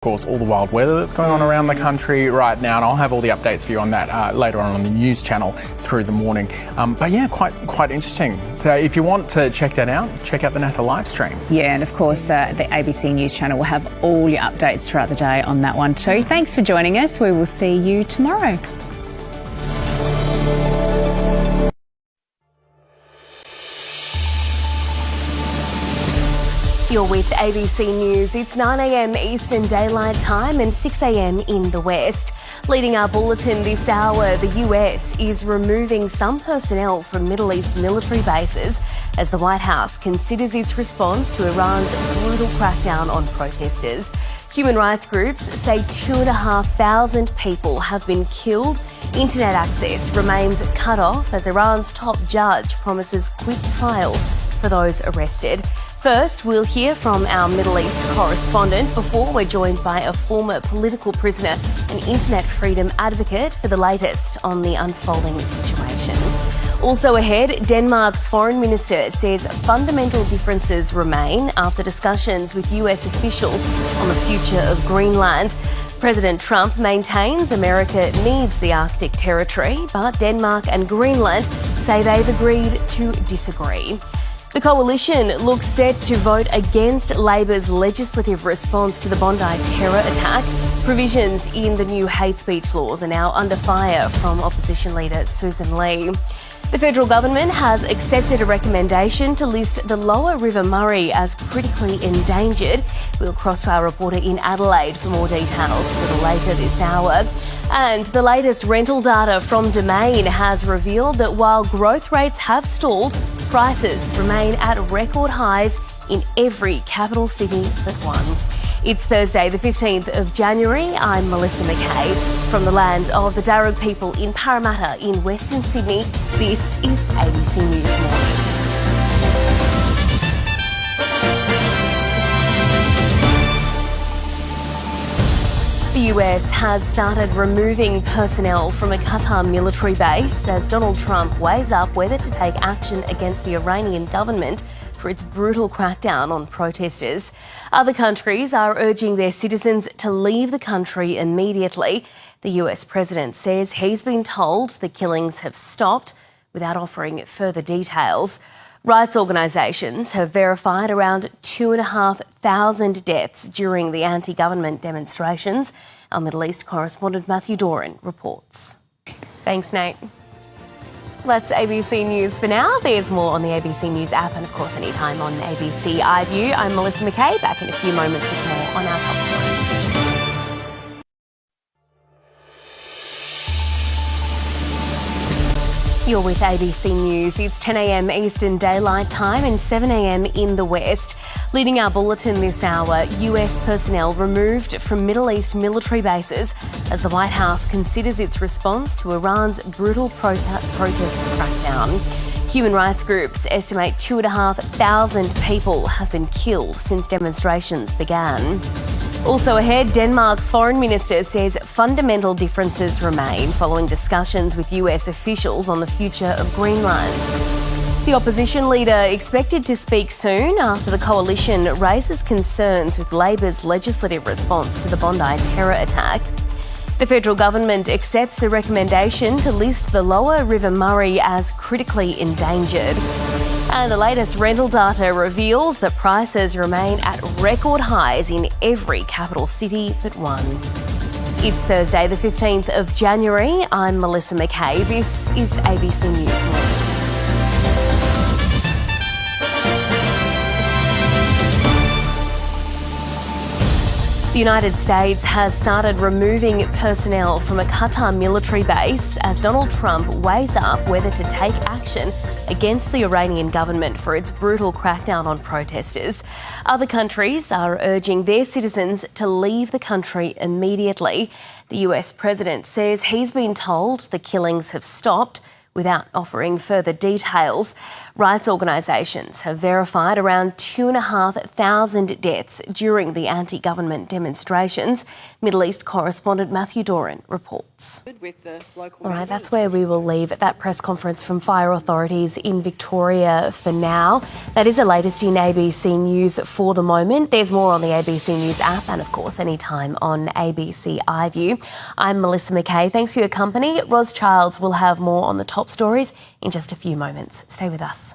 Of course, all the wild weather that's going on around the country right now, and I'll have all the updates for you on that later on the news channel through the morning. But yeah, quite interesting. So if you want to check that out, check out the NASA live stream. Yeah, and of course the ABC News channel will have all your updates throughout the day on that one too. Thanks for joining us. We will see you tomorrow. You're with ABC News. It's 9 a.m. Eastern Daylight Time and 6 a.m. in the West. Leading our bulletin this hour, the US is removing some personnel from Middle East military bases as the White House considers its response to Iran's brutal crackdown on protesters. Human rights groups say 2,500 people have been killed. Internet access remains cut off as Iran's top judge promises quick trials for those arrested. First, we'll hear from our Middle East correspondent before we're joined by a former political prisoner and internet freedom advocate for the latest on the unfolding situation. Also ahead, Denmark's foreign minister says fundamental differences remain after discussions with US officials on the future of Greenland. President Trump maintains America needs the Arctic territory, but Denmark and Greenland say they've agreed to disagree. The coalition looks set to vote against Labor's legislative response to the Bondi terror attack. Provisions in the new hate speech laws are now under fire from opposition leader Susan Lee. The federal government has accepted a recommendation to list the Lower River Murray as critically endangered. We'll cross to our reporter in Adelaide for more details a little later this hour. And the latest rental data from Domain has revealed that while growth rates have stalled, prices remain at record highs in every capital city but one. It's Thursday, the 15th of January. I'm Melissa Mackay. From the land of the Dharug people in Parramatta in Western Sydney, this is ABC News Mornings. The US has started removing personnel from a Qatar military base as Donald Trump weighs up whether to take action against the Iranian government for its brutal crackdown on protesters. Other countries are urging their citizens to leave the country immediately. The US president says he's been told the killings have stopped without offering further details. Rights organisations have verified around 2,500 deaths during the anti-government demonstrations. Our Middle East correspondent Matthew Doran reports. Thanks, Nate. That's ABC News for now. There's more on the ABC News app and, of course, anytime on ABC iView. I'm Melissa Mackay, back in a few moments with more on our top stories. You're with ABC News. It's 10 a.m. Eastern Daylight Time and 7 a.m. in the West. Leading our bulletin this hour, US personnel removed from Middle East military bases as the White House considers its response to Iran's brutal protest crackdown. Human rights groups estimate 2,500 people have been killed since demonstrations began. Also ahead, Denmark's foreign minister says fundamental differences remain following discussions with US officials on the future of Greenland. The opposition leader expected to speak soon after the coalition raises concerns with Labor's legislative response to the Bondi terror attack. The federal government accepts a recommendation to list the Lower River Murray as critically endangered. And the latest rental data reveals that prices remain at record highs in every capital city but one. It's Thursday, the 15th of January. I'm Melissa Mackay. This is ABC News Mornings. The United States has started removing personnel from a Qatar military base as Donald Trump weighs up whether to take action against the Iranian government for its brutal crackdown on protesters. Other countries are urging their citizens to leave the country immediately. The US president says he's been told the killings have stopped without offering further details. Rights organisations have verified around 2,500 deaths during the anti-government demonstrations. Middle East correspondent Matthew Doran reports. All right, that's where we will leave at that press conference from fire authorities in Victoria for now. That is the latest in ABC News for the moment. There's more on the ABC News app and, of course, anytime on ABC iView. I'm Melissa Mackay. Thanks for your company. Ros Childs will have more on the top stories in just a few moments. Stay with us.